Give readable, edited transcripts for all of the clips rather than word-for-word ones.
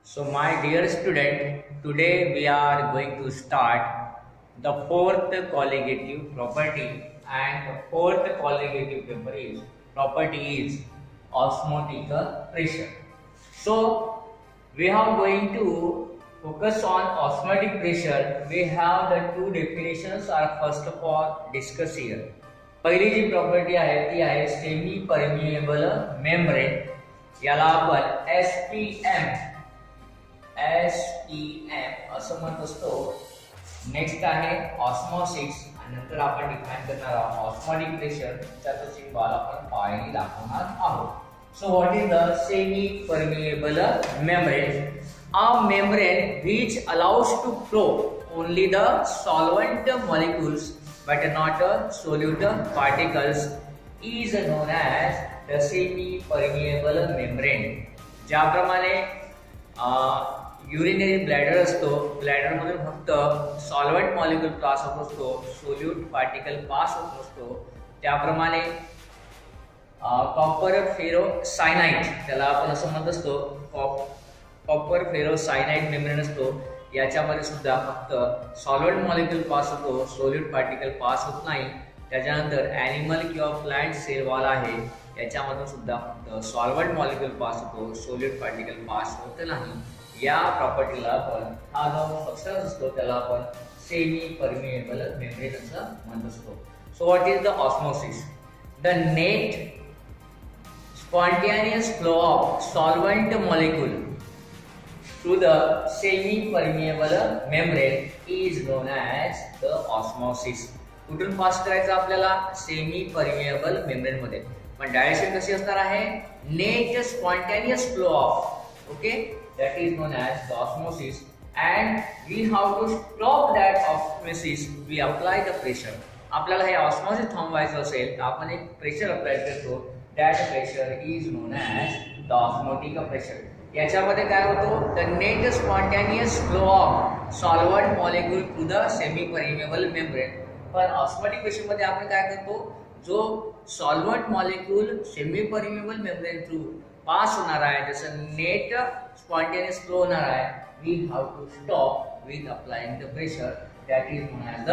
So, my dear student, today we are going to start the fourth colligative property, and the fourth colligative property is osmotic pressure. So, we are going to focus on osmotic pressure. We have the two definitions are first of all discuss here. पहिली जी property आहे ती आहे semi permeable membrane, याला आपण SPM असं म्हणत असतो. Next आहे ऑस्मोसिस आणि नंतर आपण डिफाइन करणार आहोत ऑस्मोटिक प्रेशर, त्याचा सिंबल आपण पायाने दाखवणार आहोत. So what is the semi permeable membrane? A membrane which allows to flow only the solvent molecules but not solute particles is known as the semi-permeable membrane. ज्याप्रमाणे urinary bladder असतो, bladder मधून फक्त solvent molecule pass होत असतो, solute particle pass होत नसतो, त्याप्रमाणे copper ferro cyanide, त्याला आपण असं म्हणत असतो कॉपर फेरो सायनाइड मेम्ब्रेन असतो, याच्यामध्ये सुद्धा फक्त सॉल्व्हेंट मॉलिक्यूल पास होतो, सोल्यूट पार्टिकल पास होत नाही. त्याच्यानंतर ॲनिमल किंवा प्लांट सेल वॉल आहे, याच्यामधून सुद्धा फक्त सॉल्व्हेंट मॉलिक्यूल पास होतो, सोल्यूट पार्टिकल पास होत नाही. या प्रॉपर्टीला आपण हा जो सबस्टन्स असतो त्याला आपण सेमी परमिएबल मेम्ब्रेन असं म्हणत असतो. So what is the osmosis? The net spontaneous flow of solvent molecule through the semi-permeable membrane is known as the osmosis. कुठून पास करायचं आपल्याला? सेमी परमिएबल मेम्ब्रेन मध्ये. पण डायरेक्शन कशी असणार आहे? Net spontaneous flow of, okay, that is known as the osmosis, and we have to stop that osmosis. We apply the pressure. आपल्याला हे ऑस्मोसिस थांबवायचं असेल तर आपण एक प्रेशर अप्लाय करतो. that pressure is known as the osmotic pressure. याच्यामध्ये काय होतो? The net spontaneous flow of solvent molecule to the semi permeable membrane. पण ऑस्मोटिक प्रेशर मध्ये आपण काय करतो? जो solvent molecule semi permeable membrane through pass होणार आहे, जसं नेट स्पॉन्टेनियस फ्लो होणार आहे, we have to stop with applying the pressure. That is known as the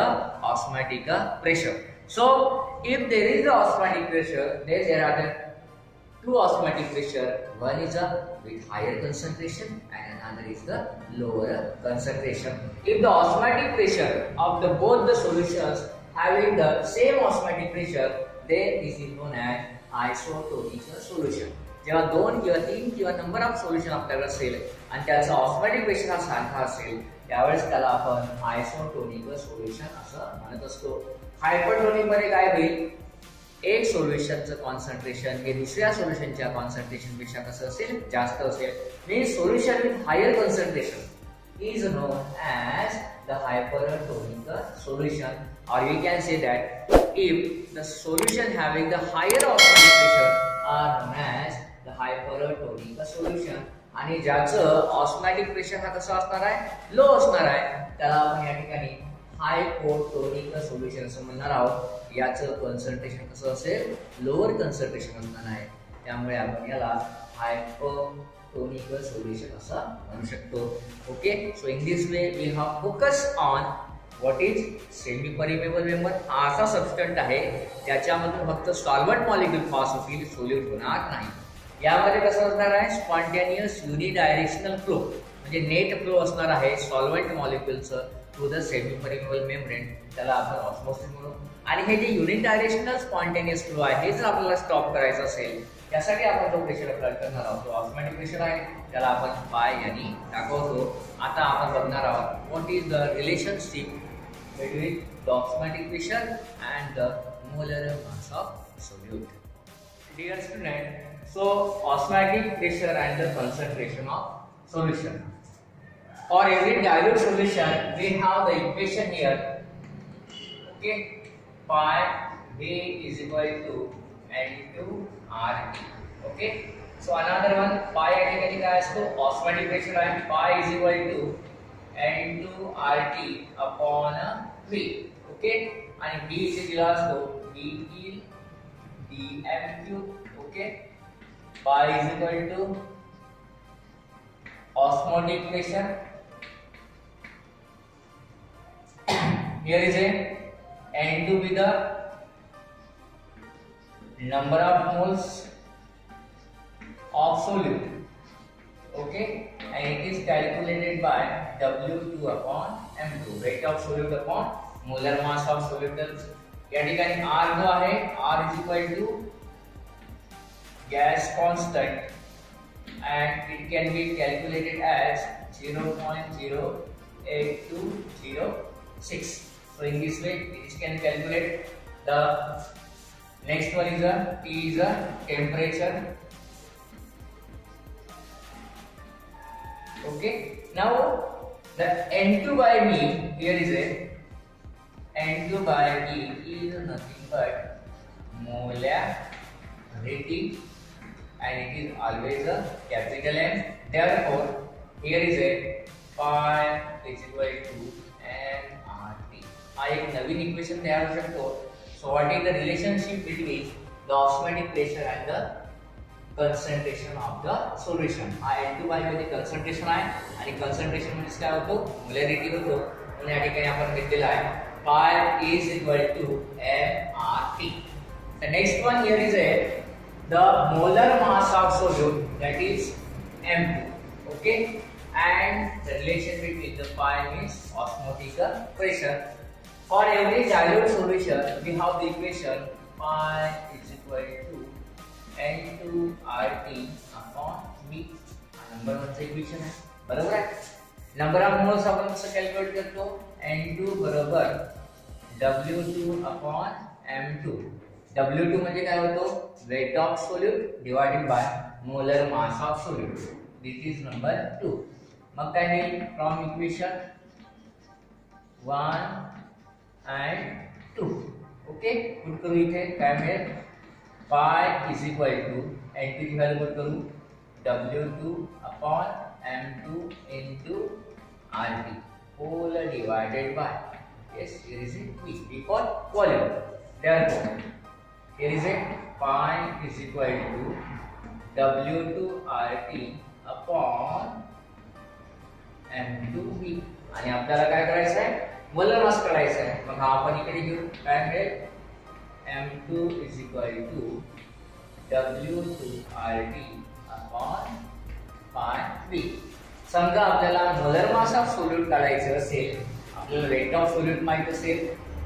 osmotic pressure. So if there is the osmotic pressure, there are the two osmotic pressure. One is with higher concentration and another is the lower concentration. If the osmotic pressure of the both the solutions having the same osmotic pressure, then this is known as isotonic solution. जेव्हा दोन किंवा तीन किंवा number of solution आपल्याकडे असेल आणि त्याचा osmotic pressure हा सारखा असेल, त्यावेळेस त्याला आपण आयसोटोनिक सोल्युशन असं म्हणत असतो. हायपरटोनिक मध्ये काय होईल? एक सोल्युशनचं कॉन्सन्ट्रेशन हे दुसऱ्या सोल्युशनच्या कॉन्सन्ट्रेशन पेक्षा कसं असेल? जास्त असेल. Means solution with higher concentration is known as the hypertonic solution. और we can say that if the solution having the higher osmotic pressure are known as the hypertonic solution. आणि ज्याचं ऑस्मोटिक प्रेशर हा कसा असणार आहे? Low असणार आहे, त्याला आपण या ठिकाणी हायपोटोनिक सोल्युशन असं म्हणणार आहोत. याचं कॉन्सन्ट्रेशन कसं असेल? लोअर कॉन्सन्ट्रेशन असणार आहे, त्यामुळे आपण याला हायपोटोनिक सोल्युशन असं म्हणू शकतो. Okay, so in this way we have focus on what is semi permeable member. हा असा सबस्टंट आहे ज्याच्यामधून फक्त सॉल्व्हेंट मॉलिक्यूल पास होतील, सोल्यूट होणार नाही. यामध्ये कसं असणार आहे? स्पॉन्टेनियस युनिडायरेक्शनल फ्लो, म्हणजे नेट फ्लो असणार आहे सॉल्व्हेंट मॉलिक्यूलचं to the semi permeable membrane, त्याला आपण ऑस्मोसिस म्हणू. आणि हे जे युनिडायरेक्शनल स्पॉन्टेनियस फ्लो आहे हे जर आपल्याला स्टॉप करायचं असेल, त्यासाठी आपण जो प्रेशर अप्लाय करणार आहोत तो ऑस्मोटिक प्रेशर आहे, त्याला आपण पाय यांनी दाखवतो. आता आपण बघणार आहोत what is the relationship between the osmotic pressure and the molar mass of solute. Dear student, so osmotic pressure and the concentration of solution. For every dilute solution, we have the equation here. Okay, pi V is equal to N2RT. Okay, so another one, pi actually काय असतो? Osmotic pressure आहे. Pi is equal to N2RT upon V. Okay, आणि B इथे दिला असतो VE dm cube. Okay, pi is equal to osmotic pressure. Here is a N2 with the number of moles of solute. Okay, and it is calculated by W2 upon M2, rate of solute upon molar mass of solute. या ठिकाणी R जो आहे R is equal to gas constant and it can be calculated as 0.08206. So in this way it can calculate. The next one is T is a temperature. Okay, now the N2 by V, here is a N2 by V is nothing but molarity and it is always a capital M. Therefore, here is a pi is equal to nRT. हा एक नवीन equation तयार होऊ शकतो. So what is the relationship between the osmotic pressure and the concentration of the solution? हा N2 by मध्ये concentration आहे आणि concentration म्हणजे काय होतो, molarity होतो. म्हणून या ठिकाणी आपण घेतलेला आहे pi is equal to nRT. The next one here is the molar mass of solute, that is M2. Okay, and the relation between the pi means osmotic pressure. For every dilute solution, we have the equation pi is equal to N2RT upon V. Number वनचं equation आहे, बरोबर आहे. Number of moles आपण कसं calculate करतो, N2 बरोबर W2 upon M2. W2 म्हणजे काय होतो, weight of solute divided by molar mass of solute. This is number 2. मग काय होईल, from equation 1 and 2. Okay, put करू इथे काय मिळेल, pi is equal to N2 ची व्हॅल्यू पुट करू W2 upon M2 into RT whole divided by, yes, here is a V for volume. Therefore, here is a pi is equal to W2RT upon M2V. आणि आपल्याला काय करायचं आहे, molar mass काढायचा आहे. मग हा आपण इकडे घेऊ, काय मिळेल, M2 is equal to W2RT upon pi V. समजा आपल्याला मोलर मास ऑफ सोल्यूट काढायचं असेल, आपल्याला रेट ऑफ सोल्यूट माहित असेल,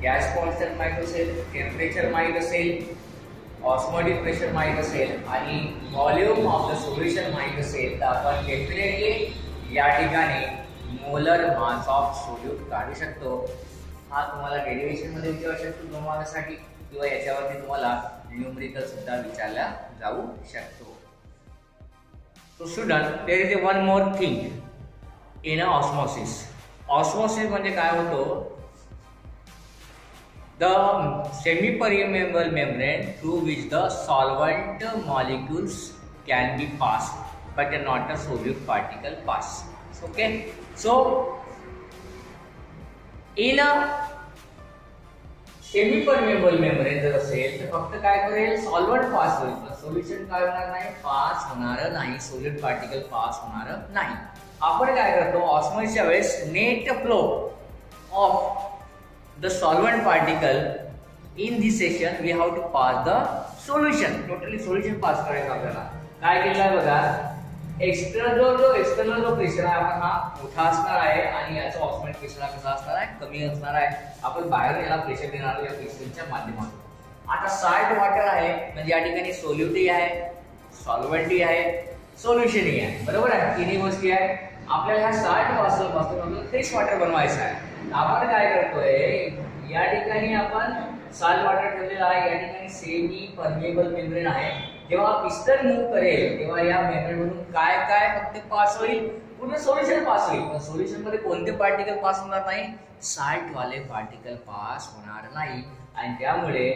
गॅस कॉन्स्टंट माहित असेल, टेम्परेचर माहित असेल, ऑस्मोटिक प्रेशर माहित असेल आणि व्हॉल्यूम ऑफ द सोल्युशन माहित असेल, तर आपण डेफिनेटली या ठिकाणी मोलर मास ऑफ सोल्यूट काढू शकतो. हा तुम्हाला डेरिव्हेशन मध्ये विचारू शकतो 2 मार्कासाठी, किंवा याच्यावरती तुम्हाला न्यूमेरिकल सुद्धा विचारला जाऊ शकतो. So student, there is one more thing in a osmosis. Osmosis म्हणजे काय होतो, the semi-permeable membrane through which the solvent molecules can be passed, but not a solute particle pass. Okay, so in a semi-permeable membrane जर असेल तर फक्त काय करेल, solvent pass होईल, सोल्युशन काय होणार नाही, पास होणार नाही, सोल्यूट पार्टिकल पास होणार नाही. आपण काय करतो, ऑस्मोसिसच्या वेळेस net flow of the solvent particle in this session we have to pass the solution. Totally solution pass करायचं आपल्याला. काय केलं आहे बघा, एक्सटर्नल जो प्रेशर आहे आपण हा मोठा असणार आहे आणि याचा ऑस्मोटिक प्रेशर कसा असणार आहे, कमी असणार आहे. आपण बाहेर याला प्रेशर देणार आहोत या पिस्टनच्या माध्यमातून. आता साल्ट वॉटर आहे म्हणजे या ठिकाणी सोल्युटही आहे, सॉल्व्हंटही आहे, सोल्युशनही आहे, बरोबर आहे. तिन्ही गोष्टी आहेत. आपल्याला ह्या साल्ट पासून आपल्याला फ्रेश वॉटर बनवायचं आहे. आपण काय करतोय, या ठिकाणी आपण साल्ट वॉटर ठेवलेला आहे, या ठिकाणी सेमी परमेबल मेम्ब्रेन आहे. जेव्हा पिस्टन मूव्ह करेल तेव्हा या मेम्ब्रेन मधून काय काय फक्त पास होईल, पूर्ण सोल्युशन पास होईल. पण सोल्युशन मध्ये कोणते पार्टिकल पास होणार नाही, साल्ट वाले पार्टिकल पास होणार नाही. आणि त्यामुळे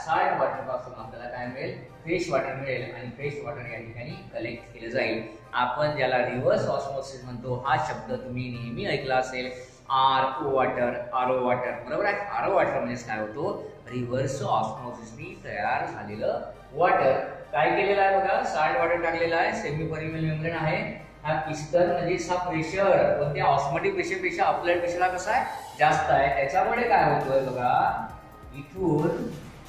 साल्ट वॉटर पासून आपल्याला काय मिळेल, फ्रेश वॉटर मिळेल आणि फ्रेश वॉटर या ठिकाणी कलेक्ट केलं जाईल. आपण ज्याला रिव्हर्स ऑस्मोसिस म्हणतो, हा शब्द तुम्ही नेहमी ऐकला असेल, आरओ वॉटर, बरोबर आहे. आरओ वॉटर म्हणजे काय होतो, रिव्हर्स ऑस्मोसिसनी तयार झालेलं वॉटर. काय केलेलं आहे बघा, साल्ट वॉटर टाकलेलं आहे, सेमी परमेबल मेम्ब्रेन आहे, हा पिस्टन म्हणजे हा प्रेशर कोणत्या ऑस्मोटिक प्रेशरपेक्षा अप्लाइड प्रेशर कसा आहे जास्त आहे. त्याच्यामुळे काय होतोय बघा, इथून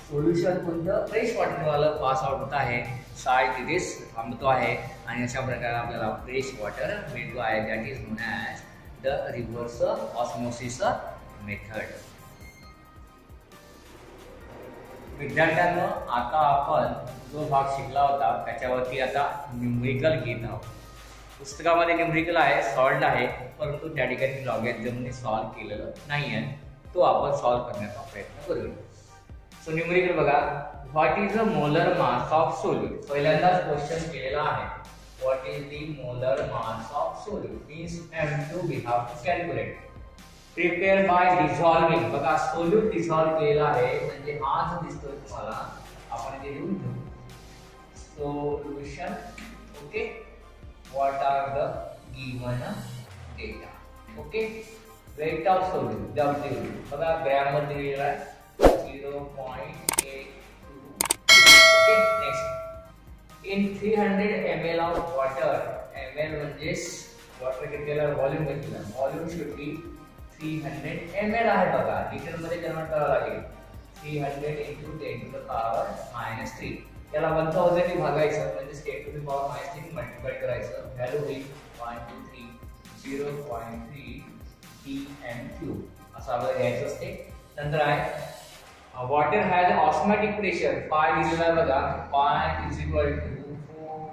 सोल्युशन कोणतं फ्रेश वॉटरवाला पास आउट होत आहे, साय तिथेच थांबतो आहे आणि अशा प्रकारे आपल्याला फ्रेश वॉटर मिळतो आहे. That is known as the reverse osmosis method. विद्यार्थ्यांनो, आता आपण जो भाग शिकला होता त्याच्यावरती आता न्यूमेरिकल घेत आहोत. पुस्तकामध्ये न्यूमेरिकल आहे, सॉल्व्ड आहे, परंतु त्या ठिकाणी लॉगॅरिथमने सॉल्व्ह केलेलं नाही आहे. तो आपण सॉल्व्ह करण्याचा प्रयत्न करूया. सो न्यूमेरिकल बघा, what is the molar mass of solute. पहिल्यांदाच क्वेश्चन केलेला आहे. What is the molar mass of solute means M2 we have to calculate. Prepare by dissolving. बघा, सोल्यूट डिझॉल्व केलेला आहे म्हणजे हा जो दिसतोय तुम्हाला आपण इथे लिहून घेऊ. Solution. Okay, what are the given data. Okay, weight of solute W. बघा ग्रॅम मध्ये दिलेला आहे 0.82. Okay, next. In 300 ml of water. ml म्हणजे वॉटर घेतलेला व्हॉल्यूम घेतलेला. व्हॉल्यूम शुड बी 300 ml आहे. बघा लिटर मध्ये कन्वर्ट करावं लागेल. 300 into 10 to the power -3. याला 1000 ने भागायचं म्हणजे 10 to the power -3 मल्टिप्लाय करायचं. व्हॅल्यू होईल 0.3 pm3 असं आपल्याला घ्यायचं असते. नंतर आहे वॉटर हॅज ऑस्मोटिक प्रेशर. पाय दिलेला आहे बघा, पाय इज इक्वल टू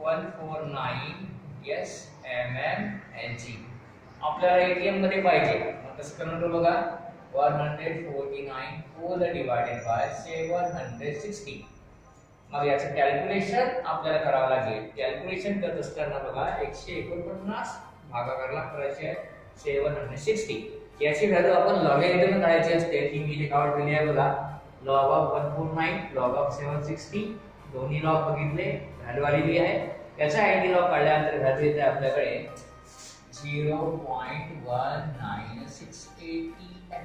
4149 mmHg. आपल्याला एटीएम मध्ये पाहिजे, मग कसं करणार बघा, 149 होल डिवाइडेड बाय 760. मग याचं कॅल्क्युलेशन आपल्याला करावं लागेल. कॅल्क्युलेशन करत असताना बघा 149 भागाकारला करायचे आहे 760. याची व्हॅल्यू आपण लॉगॅरिथम काढायची असते. ती मी इथे काढून दिली आहे बघा. लॉग ऑफ 149 लॉग ऑफ 760 दोन्ही लॉग बघितले, व्हॅल्यू आलेली आहे. याचा अँटी लॉग काढल्यानंतर व्हॅल्यू येते आपल्याकडे 0.1968.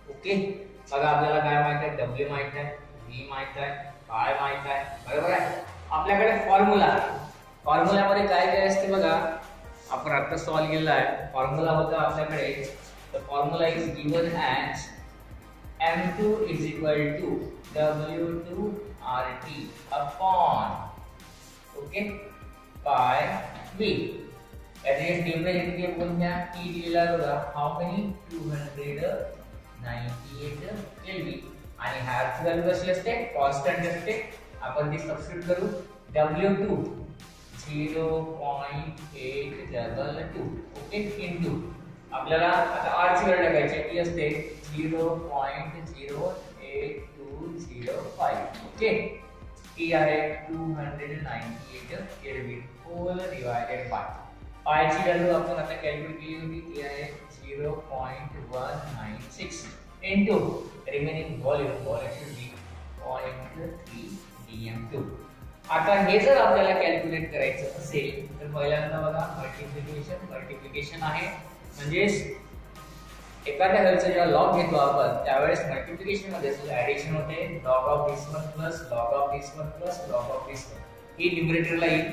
ओके, बघा आपल्याला काय माहित आहे, W माहित आहे, V माहित आहे, काय माहित आहे, बरोबर आहे. आपल्याकडे फॉर्म्युला आहे. फॉर्म्युल्यामध्ये काय काय असते बघा, आपण आता सॉल्व्ह केलेला आहे. फॉर्म्युला होता आपल्याकडे, the formula is given as M2 is equal to W2RT upon okay by V. याचे टेम्परेचर कोण घ्या, T दिलेला बघा, हाऊ मेनी 298 केल्विन. आणि ह्याची व्हॅल्यू कशी असते, कॉन्स्टंट असते. आपण ती सबस्टिट्यूट करू. W2 0.822 ओके इनटू आपल्याला आता R ची व्हॅल्यू टाकायची, ती असते 0.08205. ओके, ती आहे 298 केल्विन होल डिवाइडेड बाय पाय ची व्हॅल्यू आपण आता कॅल्क्युलेट केली होती, ती आहे 0.196 into remaining volume should B 0.3 dm2. आता हे जर आपल्याला कॅल्क्युलेट करायचं असेल तर पहिल्यांदा बघा मल्टिप्लिकेशन आहे. म्हणजे एखाद्या व्हॅल्यूचा जेव्हा लॉग घेतो आपण त्यावेळेस मल्टिप्लिकेशन मध्ये ऍडिशन होते. Log of this one plus log of this one plus log of this one ही न्यूमरेटरला येईल.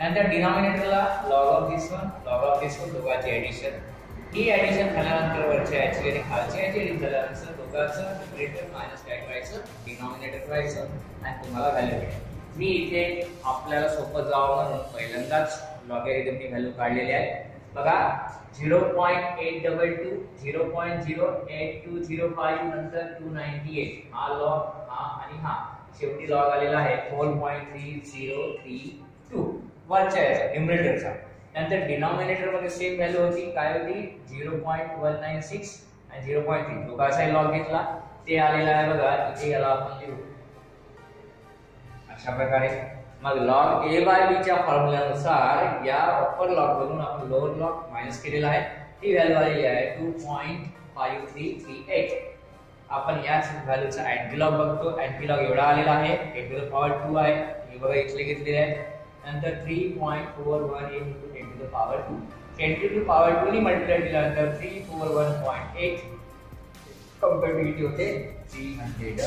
नंतर डिनॉमिनेटरला लॉग ऑफ दिस वन दोघांची ऍडिशन. ही ऍडिशन झाल्यानंतर वरच्या याची आणि खालच्या याची ऍडिशन झाल्यानंतर दोघांचं न्यूमरेटर मायनस काय करायचं, डिनॉमिनेटर करायचं आणि तुम्हाला व्हॅल्यू मिळेल. मी इथे आपल्याला सोपं जावं म्हणून पहिल्यांदाच लॉगॅरिथमची व्हॅल्यू काढलेली आहे. बघा 0.822 0.08205 नंतर 298 हा लॉग हा आणि हा शेवटी लॉग आलेला आहे 4.3032 वरच्या याचा न्यूमरेटरचा. नंतर डिनॉमिनेटर मध्ये सेम व्हॅल्यू होती, काय होती 0.196 आणि 0.3 दोघांचा लॉग घेतला, ते आलेला आहे बघा इथे. याला आपण लिहू अशा प्रकारे. मग लॉग a बाय b च्या फॉर्म्युल्यानुसार या अप्पर लॉग वरून आपण लोअर लॉग मायनस केलेला आहे, ती व्हॅल्यू आलेली आहे 2.5338. आपण याच व्हॅल्यूचा अँटी लॉग बघतो. अँटी लॉग एवढा आलेला आहे 10 to the power 2 आहे, हे बघा इथले घेतलेले आहे. नंतर 3.41 into 10 to the power 2 10 to the power 2 ने मल्टिप्लाय केल्यानंतर 341.8 कंपेअर टू किती होते 342.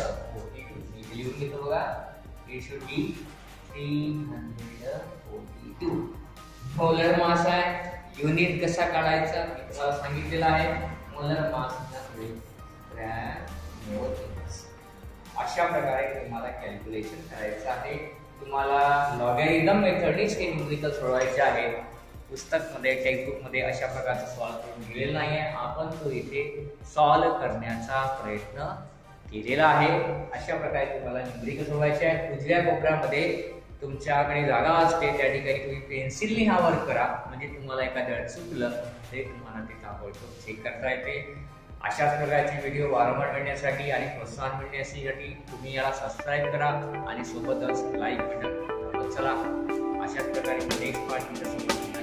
इथे लिहून घेतो बघा, it should be 342. Molar mass आहे, युनिट कसा काढायचा मी तुम्हाला सांगितलेलं आहे. मोलर मास अशा प्रकारे तुम्हाला कॅल्क्युलेशन करायचं आहे. तुम्हाला लॉगॅरिथम मेथडनीच हे न्यूमेरिकल सोडवायचे आहे. पुस्तकमध्ये टेक्स्टबुकमध्ये अशा प्रकारचं सॉल्व करून दिलेलं नाही आहे. आपण तो इथे सॉल्व करण्याचा प्रयत्न केलेला आहे. अशा प्रकारे तुम्हाला न्यूमेरिकल सोडवायचे आहे. उजव्या कोपऱ्यामध्ये तुमच्याकडे जागा असते, त्या ठिकाणी तुम्ही पेन्सिलने हा वर्क करा, म्हणजे तुम्हाला एखाद्या चुकलं ते तुम्हाला ते ताबडतोब चेक करता येते. अशाच प्रकारचे व्हिडिओ वारंवार मिळण्यासाठी आणि प्रोत्साहन मिळण्यासाठी तुम्ही याला सबस्क्राईब करा आणि सोबतच लाईक बटन. चला अशाच प्रकारे नेक्स्ट पार्ट